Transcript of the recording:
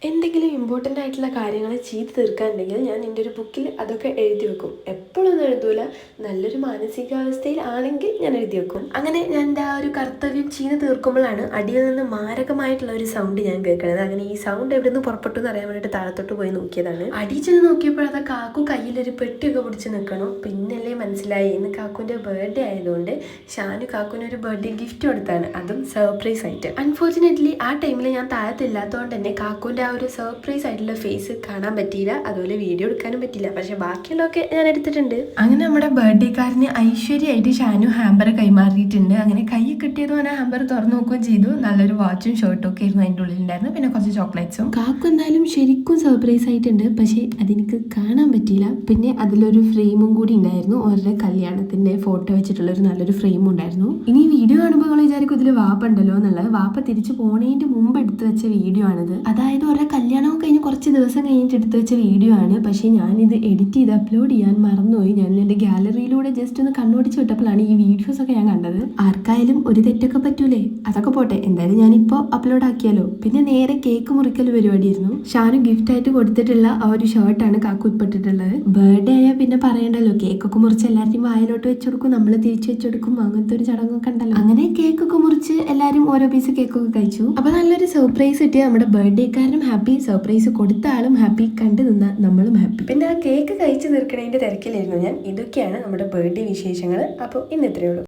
എന്തെങ്കിലും ഇമ്പോർട്ടൻ്റ് ആയിട്ടുള്ള കാര്യങ്ങൾ ചെയ്ത് തീർക്കാനുണ്ടെങ്കിൽ ഞാൻ എൻ്റെ ഒരു ബുക്കിൽ അതൊക്കെ എഴുതി വെക്കും. എപ്പോഴൊന്നും എഴുതൂല, നല്ലൊരു മാനസികാവസ്ഥയിൽ ആണെങ്കിൽ ഞാൻ എഴുതി വെക്കും. അങ്ങനെ ഞാൻ എൻ്റെ ആ ഒരു കർത്തവ്യം ചെയ്ത് തീർക്കുമ്പോഴാണ് അടിയിൽ നിന്ന് മാരകമായിട്ടുള്ള ഒരു സൗണ്ട് ഞാൻ കേൾക്കുന്നത്. അങ്ങനെ ഈ സൗണ്ട് എവിടെ നിന്ന് പുറപ്പെട്ടു എന്ന് അറിയാൻ വേണ്ടിയിട്ട് താഴത്തോട്ട് പോയി നോക്കിയതാണ്. അടി ചെന്ന് നോക്കിയപ്പോൾ അത് കാക്കു കയ്യിലൊരു പെട്ടിയൊക്കെ പിടിച്ച് നിൽക്കണം. പിന്നല്ലേ മനസ്സിലായി ഇന്ന് കാക്കുവിൻ്റെ ബർത്ത്ഡേ ആയതുകൊണ്ട് ഷാനു കാക്കുവിന് ഒരു ബർത്ത്ഡേ ഗിഫ്റ്റ് കൊടുത്താണ്, അതും സർപ്രൈസ് ആയിട്ട്. അൺഫോർച്ചുനേറ്റ്ലി ആ ടൈമിൽ ഞാൻ താഴത്തില്ലാത്തതുകൊണ്ട് തന്നെ കാക്കുവിൻ്റെ ആ ഒരു സർപ്രൈസ് ആയിട്ടുള്ള ഫേസ് കാണാൻ പറ്റിയില്ല, അതുപോലെ വീഡിയോ എടുക്കാനും പറ്റില്ല. പക്ഷെ ബാക്കിയുള്ളതൊക്കെ ഞാൻ എടുത്തിട്ടുണ്ട്. അങ്ങനെ നമ്മുടെ ബർത്ത്ഡേക്കാരന് ഐശ്വര്യമായിട്ട് ഷാനു ഹാമ്പർ കൈമാറിയിട്ടുണ്ട്. അങ്ങനെ കൈ കിട്ടിയതും ആ ഹാമ്പർ തുറന്നു നോക്കുകയും ചെയ്തു. നല്ലൊരു വാച്ചും ഷർട്ടും ഒക്കെ ആയിരുന്നു അതിൻ്റെ ഉള്ളിലുണ്ടായിരുന്നു, പിന്നെ കുറച്ച് ചോക്ലേറ്റ്സും. കാക്കു എന്തായാലും ശരിക്കും സർപ്രൈസ് ആയിട്ടുണ്ട്, പക്ഷേ അതെനിക്ക് കാണാൻ പറ്റിയില്ല. പിന്നെ അതിലൊരു ഫ്രെയിമും കൂടി ഉണ്ടായിരുന്നു, അവരുടെ കല്യാണത്തിന്റെ ഫോട്ടോ വെച്ചിട്ടുള്ള ഒരു നല്ലൊരു ഫ്രെയിമും ഉണ്ടായിരുന്നു. ഇനി ഈ വീഡിയോ കാണുമ്പോൾ നിങ്ങൾ വിചാരിക്കും ഇതിൽ വാപ്പ ഉണ്ടല്ലോ എന്നുള്ളത്. വാപ്പ തിരിച്ചു പോണതിന്റെ മുമ്പ് എടുത്തു വെച്ച വീഡിയോ ആണിത്. അതായത് അവരുടെ കല്യാണവും കഴിഞ്ഞ് കുറച്ച് ദിവസം കഴിഞ്ഞിട്ട് എടുത്തു വെച്ച വീഡിയോ ആണ്. പക്ഷേ ഞാനിത് എഡിറ്റ് ചെയ്ത് അപ്ലോഡ് ചെയ്യാൻ മറന്നുപോയി. ഞാൻ എൻ്റെ ഗാലറിയിലൂടെ ജസ്റ്റ് ഒന്ന് കണ്ണോടിച്ച് വിട്ടപ്പോഴാണ് ഈ വീഡിയോസ് ഒക്കെ ഞാൻ കണ്ടത്. ആർക്കായാലും ഒരു തെറ്റൊക്കെ പറ്റൂലേ, അതൊക്കെ പോട്ടെ, എന്തായാലും ഞാനിപ്പോൾ അപ്ലോഡ് ആക്കിയാലോ. പിന്നെ നേരെ കേക്ക് മുറിക്കൽ പരിപാടിയായിരുന്നു. ഷാനു ഗിഫ്റ്റ് ആയിട്ട് കൊടുത്തിട്ടുള്ള ആ ഒരു ഷർട്ടാണ് കാക്കു ഇപ്പിട്ടിട്ടുള്ളത്. ബർത്ത്ഡേ ആയാൽ പിന്നെ പറയണ്ടല്ലോ, കേക്കൊക്കെ മുറിച്ച് എല്ലാവരുടെയും വായിലോട്ട് വെച്ചു കൊടുക്കും, നമ്മൾ തിരിച്ചു വെച്ചു കൊടുക്കും, അങ്ങനത്തെ ഒരു ചടങ്ങൊക്കെ ഉണ്ടല്ലോ. അങ്ങനെ കേക്കൊക്കെ മുറിച്ച് എല്ലാവരും ഓരോ പീസ് കേക്കൊക്കെ കഴിച്ചു. അപ്പൊ നല്ലൊരു സർപ്രൈസ് കിട്ടി. നമ്മുടെ ബർത്ത്ഡേക്കാരനും ഹാപ്പി, സർപ്രൈസ് കൊടുത്ത ആളും ഹാപ്പി, കണ്ടു നിന്ന നമ്മളും ഹാപ്പി. പിന്നെ ആ കേക്ക് കഴിച്ചു തീർക്കണതിന്റെ തിരക്കിലായിരുന്നു ഞാൻ. ഇതൊക്കെയാണ് നമ്മുടെ ബർത്ത്ഡേ വിശേഷങ്ങൾ. അപ്പോൾ ഇന്ന് ഇത്രയേ ഉള്ളൂ.